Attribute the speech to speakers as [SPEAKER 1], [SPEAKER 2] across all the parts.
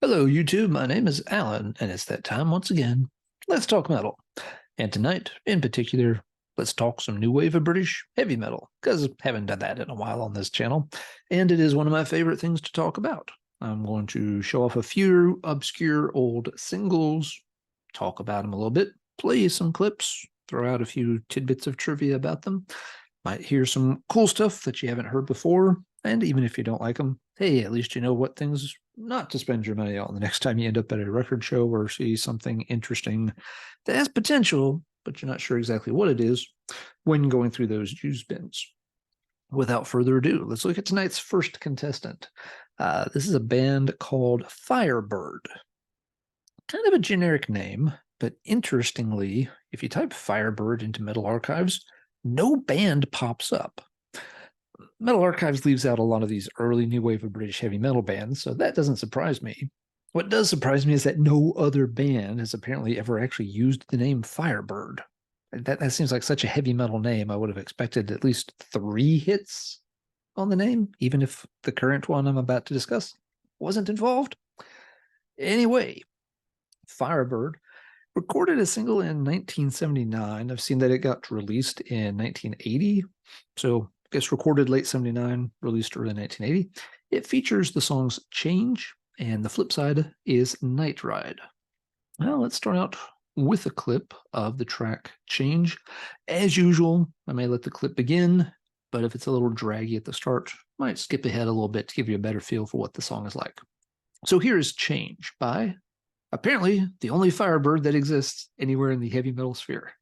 [SPEAKER 1] Hello, YouTube. My name is Alan, and it's that time once again. Let's talk metal. And tonight, in particular, let's talk some new wave of British heavy metal, because I haven't done that in a while on this channel, and it is one of my favorite things to talk about. I'm going to show off a few obscure old singles, talk about them a little bit, play some clips, throw out a few tidbits of trivia about them. Might hear some cool stuff that you haven't heard before, and even if you don't like them, hey, at least you know what things not to spend your money on the next time you end up at a record show or see something interesting that has potential, but you're not sure exactly what it is when going through those used bins. Without further ado, let's look at tonight's first contestant. This is a band called Firebird. Kind of a generic name, but interestingly, if you type Firebird into Metal Archives, no band pops up. Metal Archives leaves out a lot of these early new wave of British heavy metal bands, so that doesn't surprise me. What does surprise me is that no other band has apparently ever actually used the name Firebird. That seems like such a heavy metal name. I would have expected at least 3 hits on the name, even if the current one I'm about to discuss wasn't involved. Anyway, Firebird recorded a single in 1979. I've seen that it got released in 1980, so I guess recorded late 79, released early 1980. It features the songs Change, and the flip side is Night Ride. Well, let's start out with a clip of the track Change. As usual, I may let the clip begin, but if it's a little draggy at the start, I might skip ahead a little bit to give you a better feel for what the song is like. So here is Change by, apparently, the only Firebird that exists anywhere in the heavy metal sphere.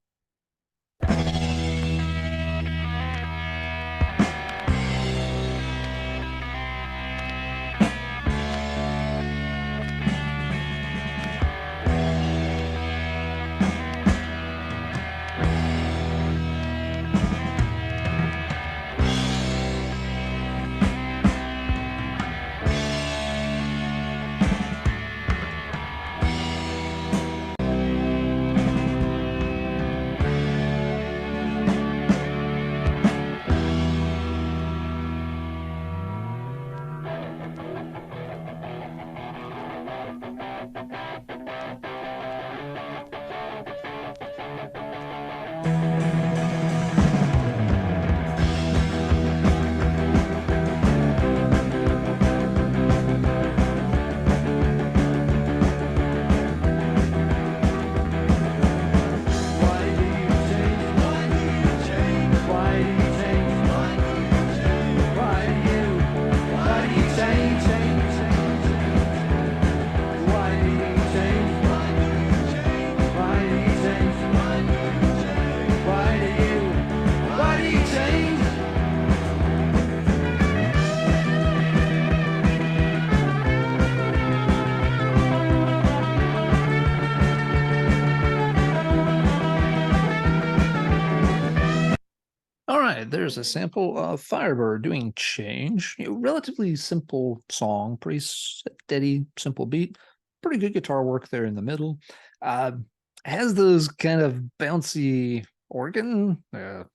[SPEAKER 1] There's a sample of Firebird doing Change. Relatively simple song, pretty steady, simple beat. Pretty good guitar work there in the middle. Has those kind of bouncy organ,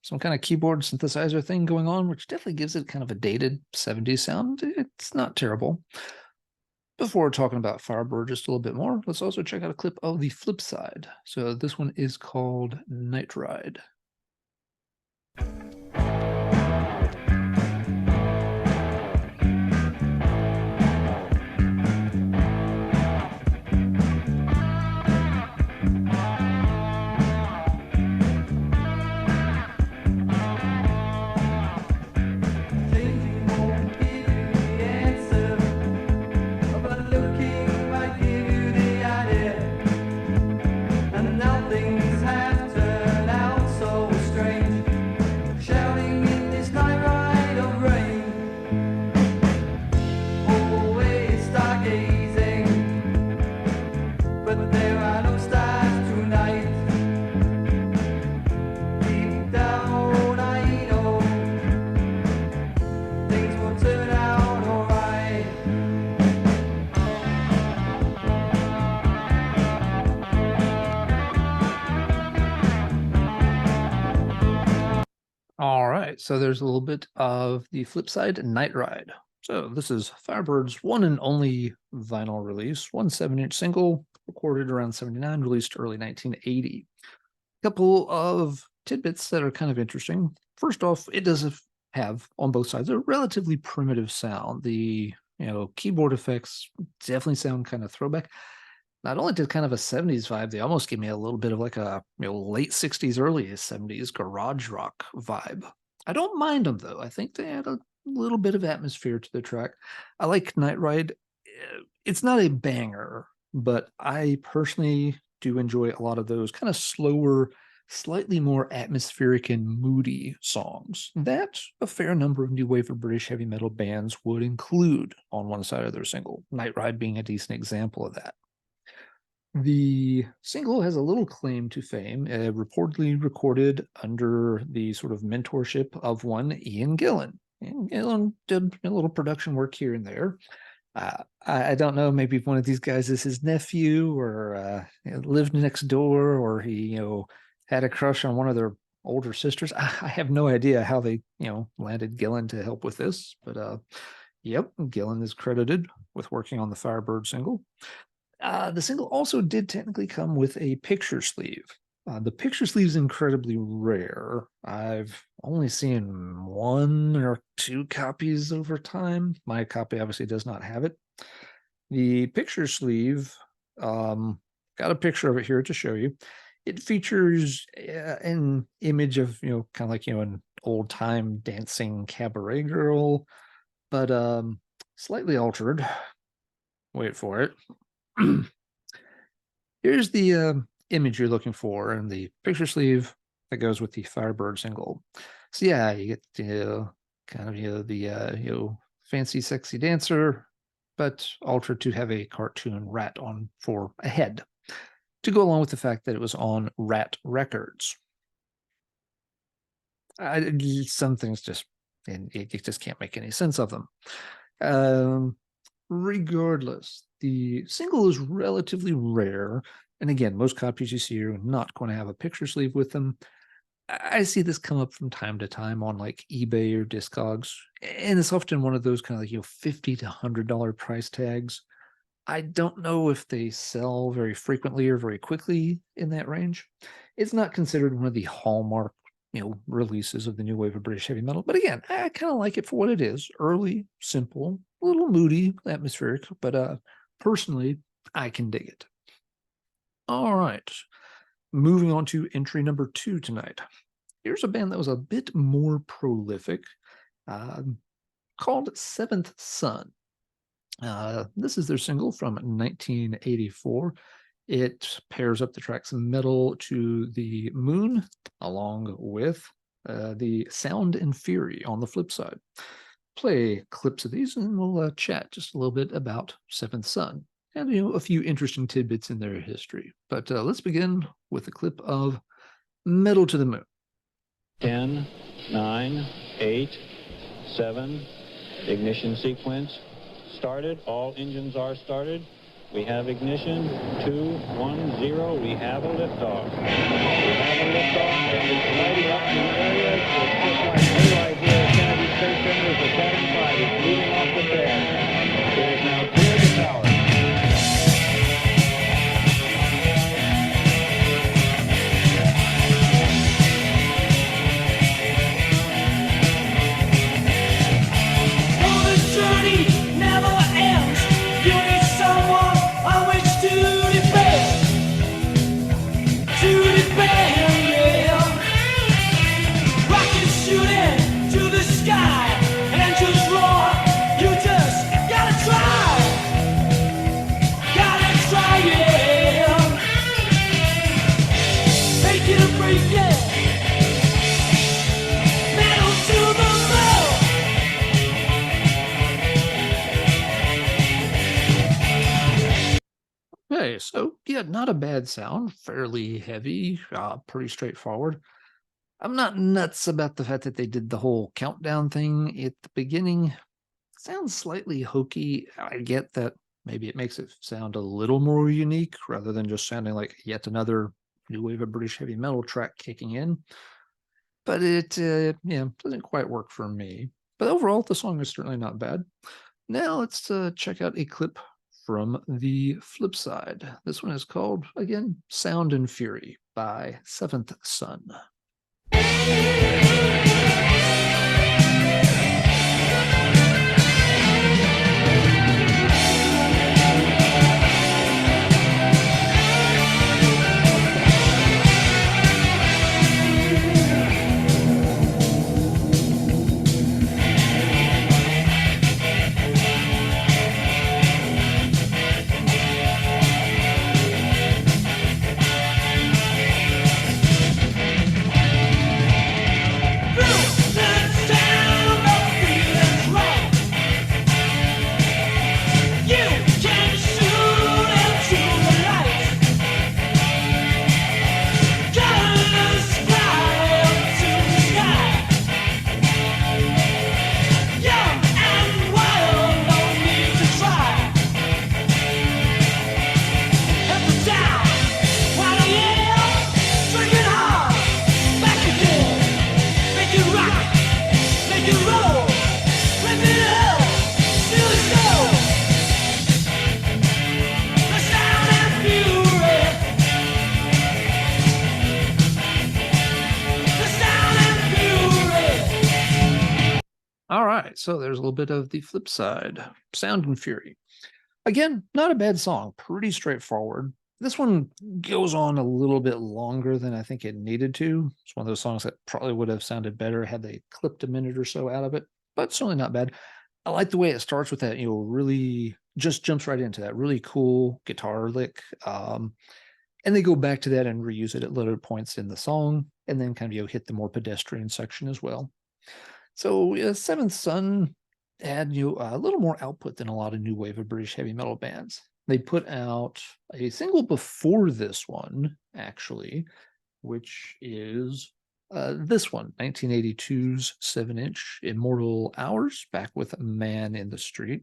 [SPEAKER 1] some kind of keyboard synthesizer thing going on, which definitely gives it kind of a dated 70s sound. It's not terrible. Before talking about Firebird just a little bit more, let's also check out a clip of the flip side. So this one is called Night Ride. All right, so there's a little bit of the flip side, Night Ride. So this is Firebird's one and only vinyl release, one 7-inch single, recorded around 79, released early 1980. A couple of tidbits that are kind of interesting. First off, it does have, on both sides, a relatively primitive sound. The keyboard effects definitely sound kind of throwback. Not only did kind of a 70s vibe, they almost give me a little bit of like a late 60s, early 70s garage rock vibe. I don't mind them though. I think they add a little bit of atmosphere to the track. I like Night Ride. It's not a banger, but I personally do enjoy a lot of those kind of slower, slightly more atmospheric and moody songs that a fair number of new wave of British heavy metal bands would include on one side of their single, Night Ride being a decent example of that. The single has a little claim to fame, reportedly recorded under the sort of mentorship of one Ian Gillan. Ian Gillan did a little production work here and there. I don't know, maybe one of these guys is his nephew or lived next door, or he, had a crush on one of their older sisters. I have no idea how they, landed Gillan to help with this, but yep, Gillan is credited with working on the Firebird single. The single also did technically come with a picture sleeve. The picture sleeve is incredibly rare. I've only seen one or two copies over time. My copy obviously does not have it. The picture sleeve, got a picture of it here to show you. It features an image of, kind of like, an old-time dancing cabaret girl, but slightly altered. Wait for it. Here's the image you're looking for in the picture sleeve that goes with the Firebird single. So yeah, you get kind of the fancy sexy dancer, but altered to have a cartoon rat on for a head, to go along with the fact that it was on Rat Records. Some things just, and you just can't make any sense of them. Regardless, the single is relatively rare. And again, most copies you see are not going to have a picture sleeve with them. I see this come up from time to time on like eBay or Discogs. And it's often one of those kind of like, $50 to $100 price tags. I don't know if they sell very frequently or very quickly in that range. It's not considered one of the hallmark releases of the new wave of British heavy metal. But again, I kind of like it for what it is. Early, simple, a little moody, atmospheric, but personally, I can dig it. All right. Moving on to entry number 2 tonight. Here's a band that was a bit more prolific, called Seventh Son. This is their single from 1984. It pairs up the tracks Metal to the Moon, along with the Sound and Fury on the flip side. Play clips of these and we'll chat just a little bit about Seventh Son and a few interesting tidbits in their history. But let's begin with a clip of Metal to the Moon.
[SPEAKER 2] 10, 9, 8, 7, ignition sequence started. All engines are started. We have ignition, 2, 1, 0. We have a liftoff. We have a liftoff, and it's lighting up the area. It's just like daylight here at Kennedy Space Center as the Saturn V is moving off the pad. It is now clear to tower.
[SPEAKER 1] Okay, so yeah, not a bad sound, fairly heavy, pretty straightforward. I'm not nuts about the fact that they did the whole countdown thing at the beginning. Sounds slightly hokey. I get that maybe it makes it sound a little more unique rather than just sounding like yet another new wave of British heavy metal track kicking in. But it, doesn't quite work for me. But overall, the song is certainly not bad. Now let's check out a clip from the flip side. This one is called, again, Sound and Fury by Seventh Son. All right, so there's a little bit of the flip side, Sound and Fury. Again, not a bad song, pretty straightforward. This one goes on a little bit longer than I think it needed to. It's one of those songs that probably would have sounded better had they clipped a minute or so out of it, but certainly not bad. I like the way it starts with that, really just jumps right into that really cool guitar lick. And they go back to that and reuse it at later points in the song, and then kind of, hit the more pedestrian section as well. So Seventh Son had a little more output than a lot of new wave of British heavy metal bands. They put out a single before this one, actually, which is this one, 1982's 7-inch Immortal Hours, back with Man in the Street.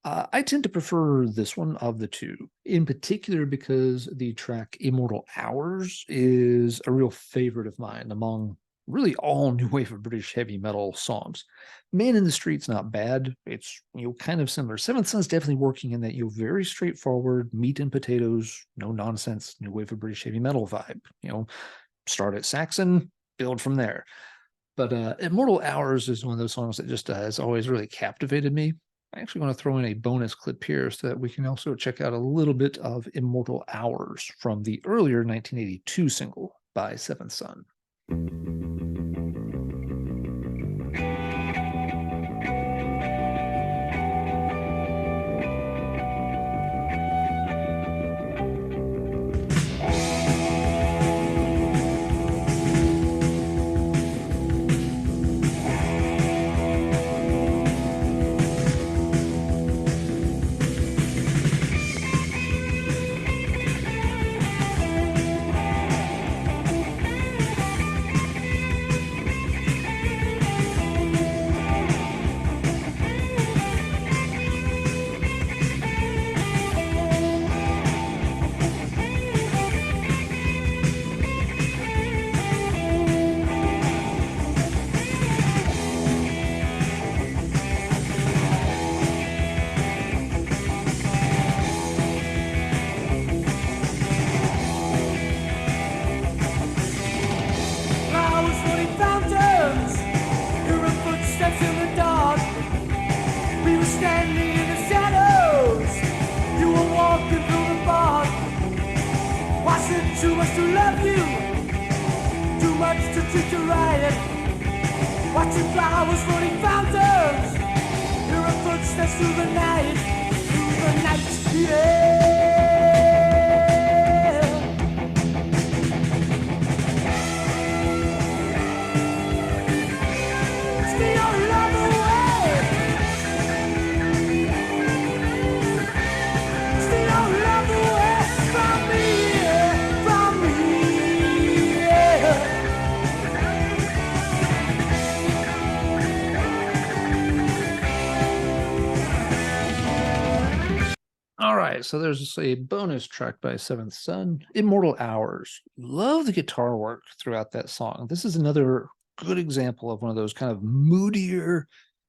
[SPEAKER 1] I tend to prefer this one of the two, in particular because the track Immortal Hours is a real favorite of mine among really all new wave of British heavy metal songs. Man in the Street's not bad. It's, kind of similar. Seventh Son's definitely working in that, very straightforward, meat and potatoes, no nonsense, new wave of British heavy metal vibe. Start at Saxon, build from there. But Immortal Hours is one of those songs that just has always really captivated me. I actually want to throw in a bonus clip here so that we can also check out a little bit of Immortal Hours from the earlier 1982 single by Seventh Son.
[SPEAKER 3] Too much to love you, too much to treat you right. Watching flowers floating fountains, hear a footsteps through the night, yeah. Steal your love away, steal your love away from me.
[SPEAKER 1] All right, so there's a bonus track by Seventh Son, Immortal Hours. Love the guitar work throughout that song. This is another good example of one of those kind of moodier,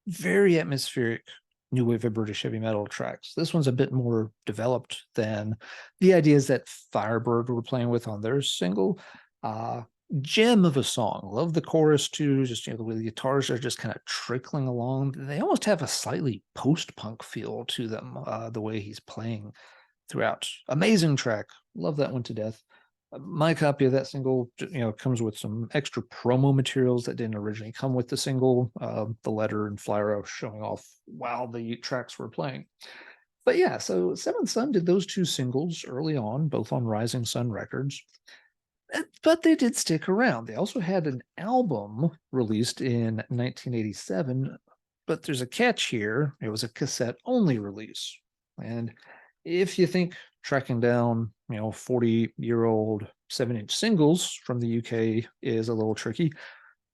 [SPEAKER 1] very atmospheric new wave of British heavy metal tracks. This one's a bit more developed than the ideas that Firebird were playing with on their single. Gem of a song. Love the chorus too. Just, the way the guitars are just kind of trickling along. They almost have a slightly post-punk feel to them, the way he's playing throughout. Amazing track. Love that one to death. My copy of that single, comes with some extra promo materials that didn't originally come with the single, the letter and flyer I was showing off while the tracks were playing. But yeah, so Seventh Son did those two singles early on, both on Rising Sun Records. But they did stick around. They also had an album released in 1987, but there's a catch here. It was a cassette-only release. And if you think tracking down, 40-year-old 7-inch singles from the UK is a little tricky,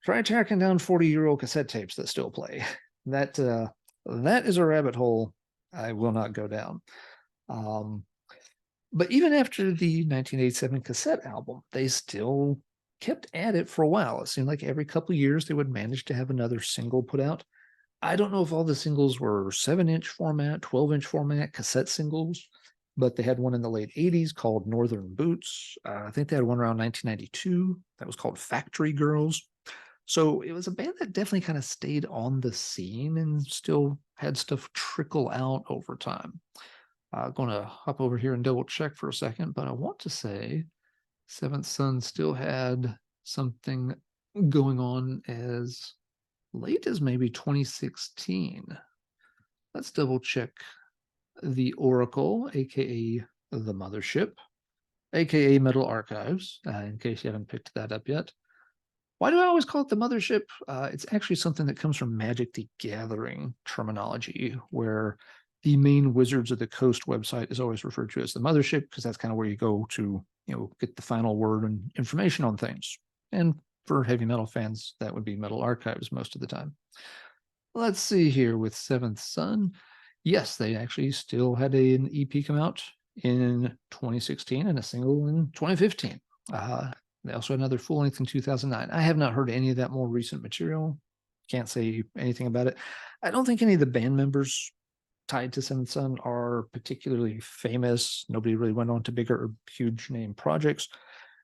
[SPEAKER 1] try tracking down 40-year-old cassette tapes that still play. That is a rabbit hole I will not go down. But even after the 1987 cassette album, they still kept at it for a while. It seemed like every couple of years they would manage to have another single put out. I don't know if all the singles were 7-inch format, 12-inch format, cassette singles, but they had one in the late 80s called Northern Boots. I think they had one around 1992 that was called Factory Girls. So it was a band that definitely kind of stayed on the scene and still had stuff trickle out over time. I'm going to hop over here and double check for a second, but I want to say Seventh Son still had something going on as late as maybe 2016. Let's double check the Oracle, aka the Mothership, aka Metal Archives, in case you haven't picked that up yet. Why do I always call it the Mothership? It's actually something that comes from Magic the Gathering terminology, where the main Wizards of the Coast website is always referred to as the Mothership, because that's kind of where you go to, get the final word and information on things. And for heavy metal fans, that would be Metal Archives most of the time. Let's see here with Seventh Son. Yes, they actually still had an EP come out in 2016 and a single in 2015. They also had another full length in 2009. I have not heard any of that more recent material. Can't say anything about it. I don't think any of the band members tied to Seventh Son are particularly famous. Nobody really went on to bigger or huge name projects.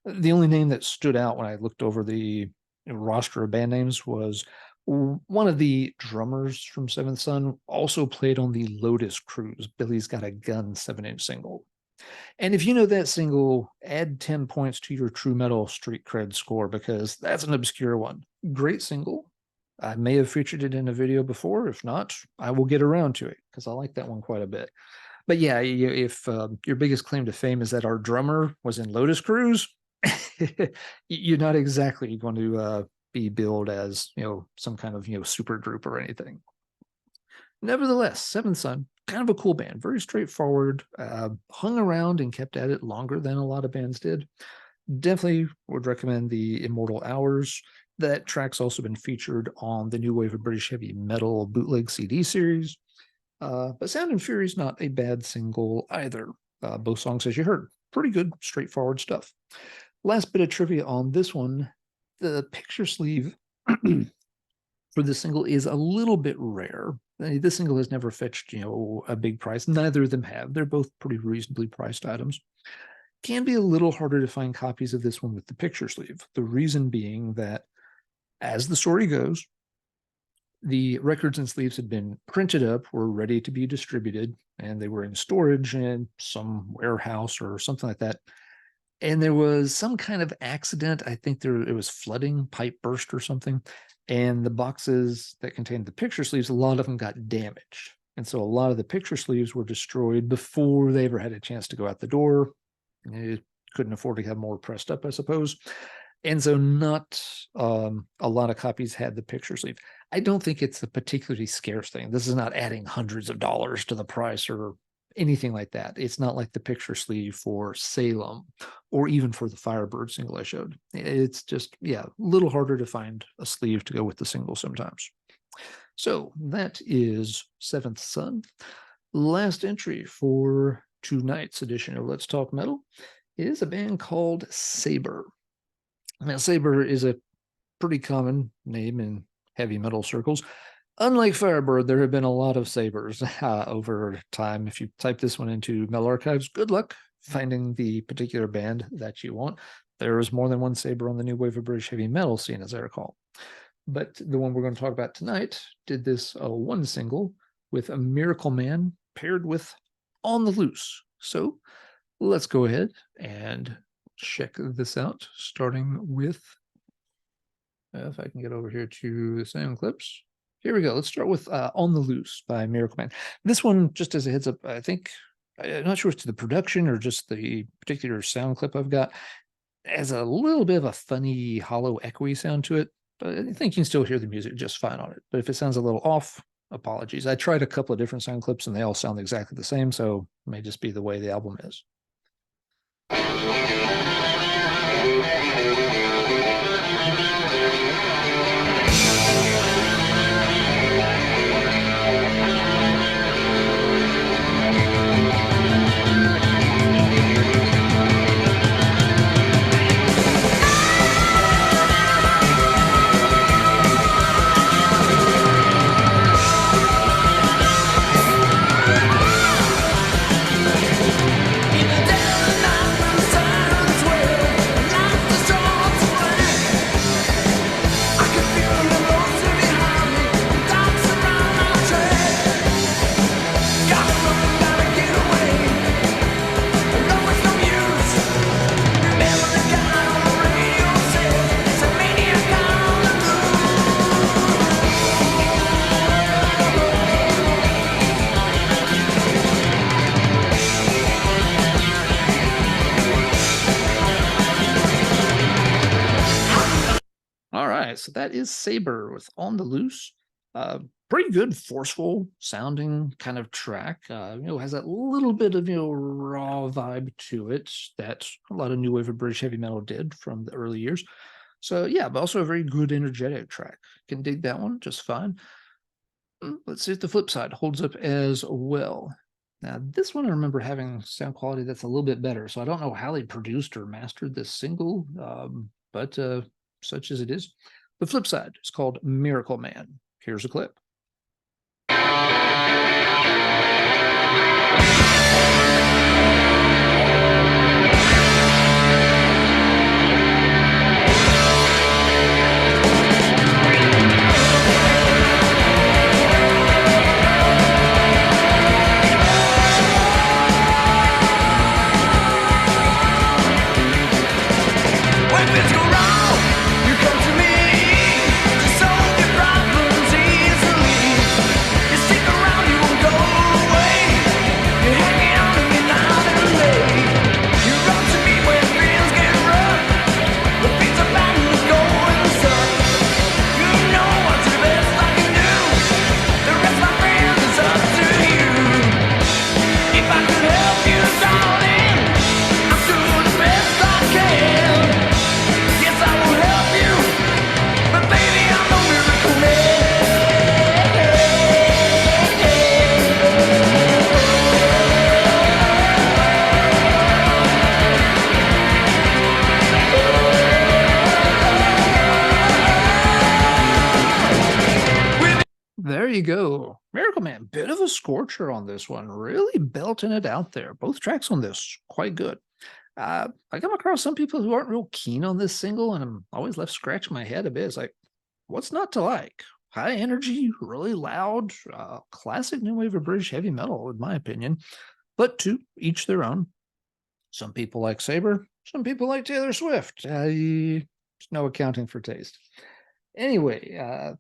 [SPEAKER 1] The only name that stood out when I looked over the roster of band names was one of the drummers from Seventh Son also played on the Lotus Cruise, Billy's Got a Gun 7-inch single. And if you know that single, add 10 points to your True Metal Street Cred score, because that's an obscure one. Great single. I may have featured it in a video before. If not, I will get around to it, because I like that one quite a bit. But yeah, if your biggest claim to fame is that our drummer was in Lotus Cruise, you're not exactly going to be billed as, some kind of, super group or anything. Nevertheless, Seventh Son, kind of a cool band, very straightforward, hung around and kept at it longer than a lot of bands did. Definitely would recommend the Immortal Hours. That track's also been featured on the New Wave of British Heavy Metal bootleg CD series. But Sound and Fury is not a bad single either. Both songs, as you heard, pretty good, straightforward stuff. Last bit of trivia on this one, the picture sleeve for this single is a little bit rare. This single has never fetched, a big price. Neither of them have. They're both pretty reasonably priced items. Can be a little harder to find copies of this one with the picture sleeve. The reason being that, as the story goes, the records and sleeves had been printed up, were ready to be distributed, and they were in storage in some warehouse or something like that. And there was some kind of accident. I think it was flooding, pipe burst or something. And the boxes that contained the picture sleeves, a lot of them got damaged. And so a lot of the picture sleeves were destroyed before they ever had a chance to go out the door. They couldn't afford to have more pressed up, I suppose. And so not a lot of copies had the picture sleeve. I don't think it's a particularly scarce thing. This is not adding hundreds of dollars to the price or anything like that. It's not like the picture sleeve for Salem or even for the Firebird single I showed. It's just, a little harder to find a sleeve to go with the single sometimes. So that is Seventh Son. Last entry for tonight's edition of Let's Talk Metal is a band called Saber. Now, Saber is a pretty common name in heavy metal circles. Unlike Firebird, there have been a lot of Sabres over time. If you type this one into Metal Archives, good luck finding the particular band that you want. There is more than one Saber on the new wave of British heavy metal scene, as I recall. But the one we're going to talk about tonight did this one single with a Miracle Man paired with On the Loose. So let's go ahead and check this out, starting with, if I can get over here to the sound clips. Here we go. Let's start with On the Loose by Miracle Man. This one, just as a heads up, I think, I'm not sure if it's the production or just the particular sound clip I've got, has a little bit of a funny, hollow, echoey sound to it. But I think you can still hear the music just fine on it. But if it sounds a little off, apologies. I tried a couple of different sound clips and they all sound exactly the same, so it may just be the way the album is. So that is Saber with On the Loose. Pretty good, forceful sounding kind of track. Has that little bit of raw vibe to it that a lot of new wave of British heavy metal did from the early years. So yeah, but also a very good, energetic track. Can dig that one just fine. Let's see if the flip side holds up as well. Now, this one I remember having sound quality that's a little bit better. So I don't know how they produced or mastered this single, but such as it is. The flip side is called Miracle Man. Here's a clip. There you go. Miracle Man, bit of a scorcher on this one. Really belting it out there. Both tracks on this, quite good. I come across some people who aren't real keen on this single, and I'm always left scratching my head a bit. It's like, what's not to like? High energy, really loud, classic new wave of British heavy metal, in my opinion. But to each their own. Some people like Saber, some people like Taylor Swift. There's no accounting for taste. Anyway,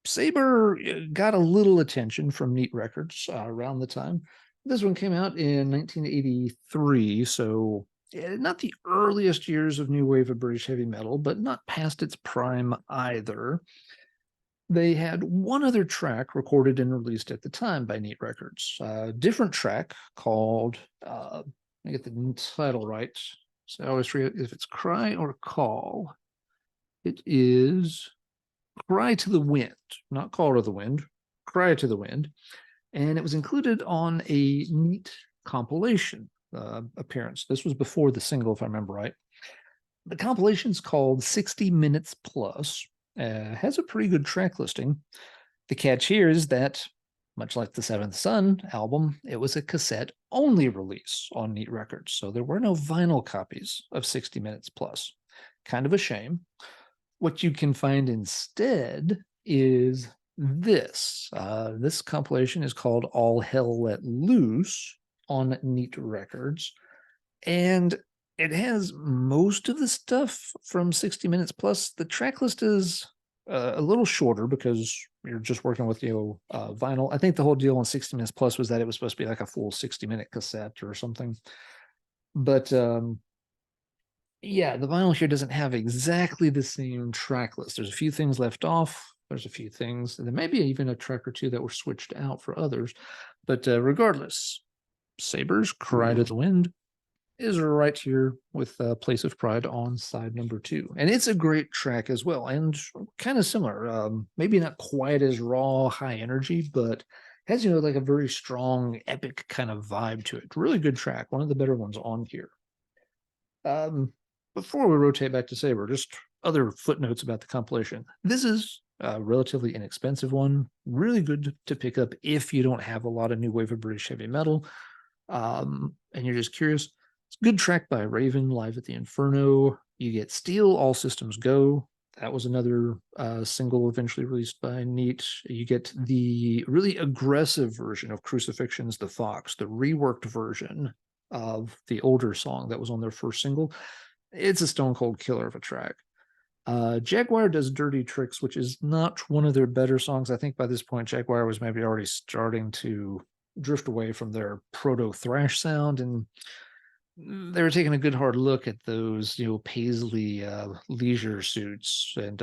[SPEAKER 1] Saber got a little attention from Neat Records around the time. This one came out in 1983, so not the earliest years of new wave of British heavy metal, but not past its prime either. They had one other track recorded and released at the time by Neat Records, a different track called, I get the title right, so I always forget if it's Cry or Call. It is Cry to the Wind, not Call to the Wind, Cry to the Wind. And it was included on a Neat compilation appearance. This was before the single, if I remember right. The compilation's called 60 Minutes Plus. Has a pretty good track listing. The catch here is that, much like the Seventh Son album, it was a cassette-only release on Neat Records, so there were no vinyl copies of 60 Minutes Plus. Kind of a shame. What you can find instead is this. This compilation is called All Hell Let Loose on Neat Records, and it has most of the stuff from 60 Minutes Plus. The track list is a little shorter because you're just working with vinyl. I think the whole deal on 60 Minutes Plus was that it was supposed to be like a full 60-minute cassette or something. But yeah, the vinyl here doesn't have exactly the same track list. There's a few things left off. There's a few things, and there may be even a track or two that were switched out for others. But regardless, Saber's Cry to the Wind is right here with Place of Pride on side number 2. And it's a great track as well, and kind of similar. Maybe not quite as raw, high energy, but has, like a very strong, epic kind of vibe to it. Really good track. One of the better ones on here. Before we rotate back to Saber, just other footnotes about the compilation. This is a relatively inexpensive one. Really good to pick up if you don't have a lot of new wave of British heavy metal, and you're just curious. It's a good track by Raven, Live at the Inferno. You get Steel, All Systems Go. That was another single eventually released by Neat. You get the really aggressive version of Crucifixion's The Fox, the reworked version of the older song that was on their first single. It's a stone cold killer of a track. Jaguar does Dirty Tricks, which is not one of their better songs. I think by this point, Jaguar was maybe already starting to drift away from their proto-thrash sound, and they were taking a good hard look at those, paisley leisure suits and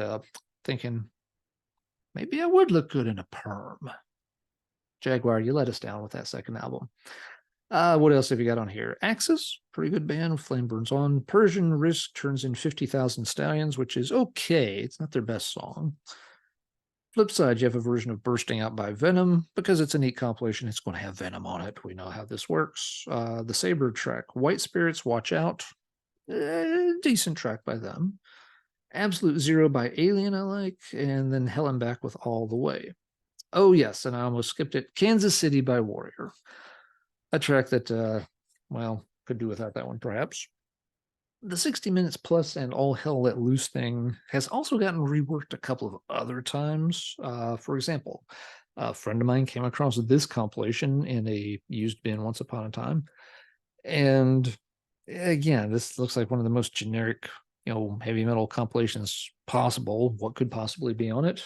[SPEAKER 1] thinking, maybe I would look good in a perm. Jaguar, you let us down with that second album. What else have you got on here? Axis, pretty good band. Flame Burns On. Persian Risk turns in 50,000 Stallions, which is okay. It's not their best song. Flip side, you have a version of Bursting Out by Venom. Because it's a neat compilation, it's going to have Venom on it. We know how this works. The Saber track, White Spirits, Watch Out. Decent track by them. Absolute Zero by Alien, I like. And then Hell and Back with All the Way. Oh, yes, and I almost skipped it. Kansas City by Warrior. A track that, could do without that one, perhaps. The 60 Minutes Plus and All Hell Let Loose thing has also gotten reworked a couple of other times. For example, a friend of mine came across this compilation in a used bin once upon a time. And again, this looks like one of the most generic, heavy metal compilations possible. What could possibly be on it?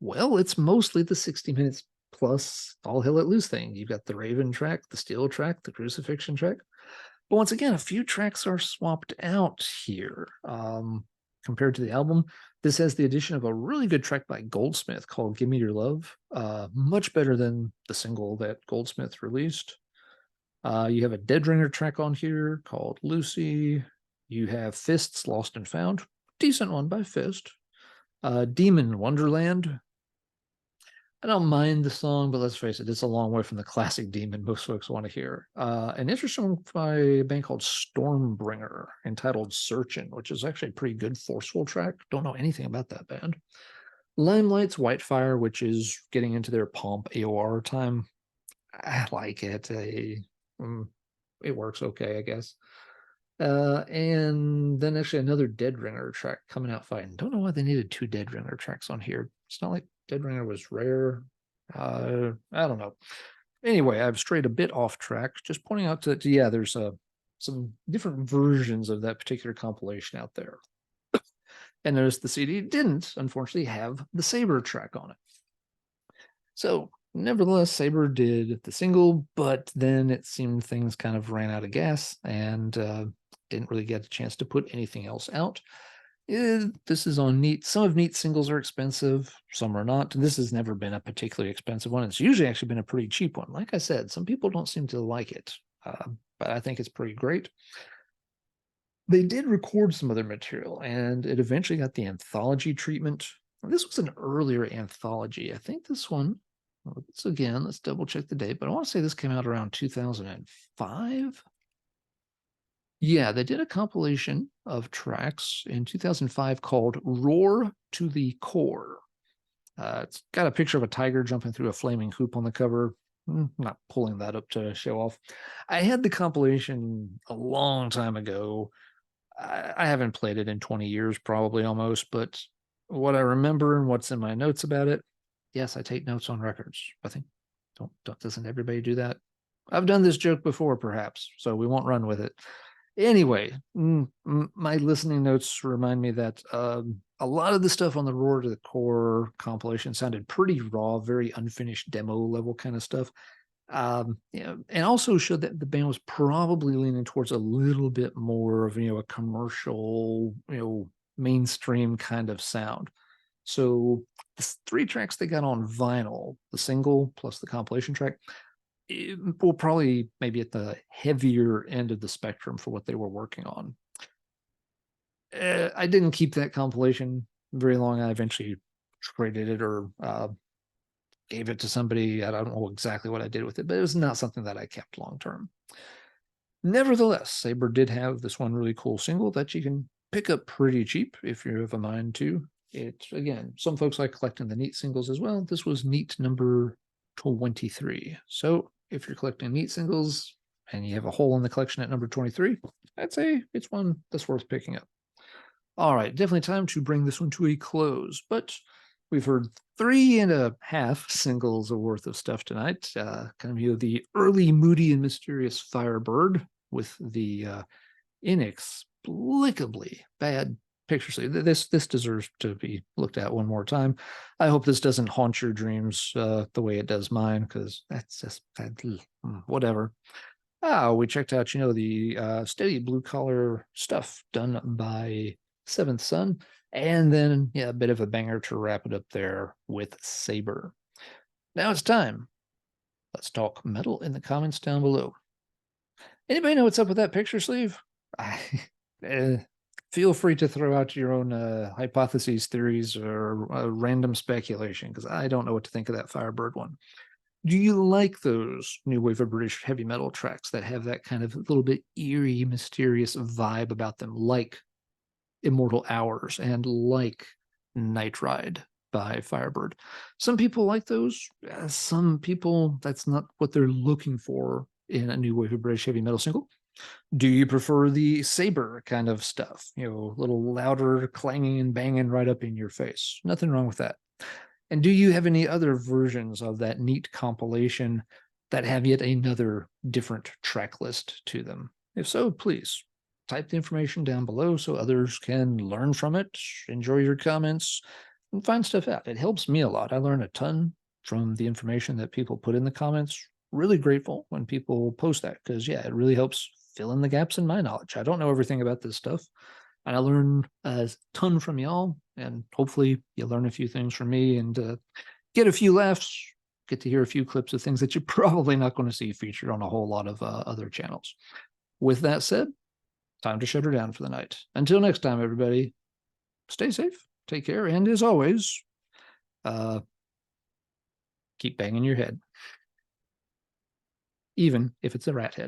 [SPEAKER 1] Well, it's mostly the 60 Minutes Plus All Hell Let Loose thing. You've got the Raven track, the Steel track, the Crucifixion track. But once again, a few tracks are swapped out here. Compared to the album, this has the addition of a really good track by Goldsmith called Give Me Your Love. Much better than the single that Goldsmith released. You have a Dead Ringer track on here called Lucy. You have Fists, Lost and Found. Decent one by Fist. Demon Wonderland. I don't mind the song, but let's face it, it's a long way from the classic Demon most folks want to hear. An interesting one by a band called Stormbringer entitled Searchin', which is actually a pretty good forceful track. Don't know anything about that band. Limelight's Whitefire, which is getting into their pomp AOR time. I like it. It works okay, I guess. And then actually another Dead Ringer track coming out fighting. Don't know why they needed 2 Dead Ringer tracks on here. It's not like Dead Ringer was rare. I don't know. Anyway, I've strayed a bit off track. Just pointing out that, yeah, there's some different versions of that particular compilation out there. And notice the CD didn't, unfortunately, have the Saber track on it. So, nevertheless, Saber did the single, but then it seemed things kind of ran out of gas and didn't really get a chance to put anything else out. This is on Neat. Some of Neat's singles are expensive, some are not. This has never been a particularly expensive one. It's usually actually been a pretty cheap one. Like I said, some people don't seem to like it, but I think it's pretty great. They did record some other material, and it eventually got the anthology treatment. This was an earlier anthology. I think this one, let's double check the date, but I want to say this came out around 2005. Yeah, they did a compilation of tracks in 2005 called Roar to the Core. It's got a picture of a tiger jumping through a flaming hoop on the cover. Not pulling that up to show off. I had the compilation a long time ago. I haven't played it in 20 years, probably almost, but what I remember and what's in my notes about it, yes, I take notes on records. I think, doesn't everybody do that? I've done this joke before, perhaps, so we won't run with it. Anyway, my listening notes remind me that a lot of the stuff on the Roar to the Core compilation sounded pretty raw, very unfinished demo level kind of stuff. And also showed that the band was probably leaning towards a little bit more of, a commercial, mainstream kind of sound. So the 3 tracks they got on vinyl, the single plus the compilation track, it will probably maybe at the heavier end of the spectrum for what they were working on. I didn't keep that compilation very long. I eventually traded it or gave it to somebody. I don't know exactly what I did with it, but it was not something that I kept long term. Nevertheless, Saber did have this one really cool single that you can pick up pretty cheap if you have a mind to. Again, some folks like collecting the neat singles as well. This was neat number 23. So if you're collecting neat singles and you have a hole in the collection at number 23, I'd say it's one that's worth picking up. All right, definitely time to bring this one to a close, but we've heard 3.5 singles worth of stuff tonight. Kind of the early, moody, and mysterious Firebird with the inexplicably bad picture sleeve. This deserves to be looked at one more time. I hope this doesn't haunt your dreams the way it does mine, because that's just whatever. We checked out, the steady blue collar stuff done by Seventh Son. And then, a bit of a banger to wrap it up there with Saber. Now it's time. Let's talk metal in the comments down below. Anybody know what's up with that picture sleeve? Feel free to throw out your own hypotheses, theories, or random speculation, because I don't know what to think of that Firebird one. Do you like those new wave of British heavy metal tracks that have that kind of little bit eerie, mysterious vibe about them, like Immortal Hours and like Night Ride by Firebird? Some people like those. Some people, that's not what they're looking for in a new wave of British heavy metal single. Do you prefer the Saber kind of stuff? A little louder, clanging and banging right up in your face. Nothing wrong with that. And do you have any other versions of that neat compilation that have yet another different track list to them? If so, please type the information down below so others can learn from it, enjoy your comments, and find stuff out. It helps me a lot. I learn a ton from the information that people put in the comments. Really grateful when people post that, because it really helps fill in the gaps in my knowledge. I don't know everything about this stuff, and I learn a ton from y'all, and hopefully you learn a few things from me and get a few laughs, get to hear a few clips of things that you're probably not going to see featured on a whole lot of other channels. With that said, time to shut her down for the night. Until next time, everybody, stay safe, take care, and as always, keep banging your head, even if it's a rat head.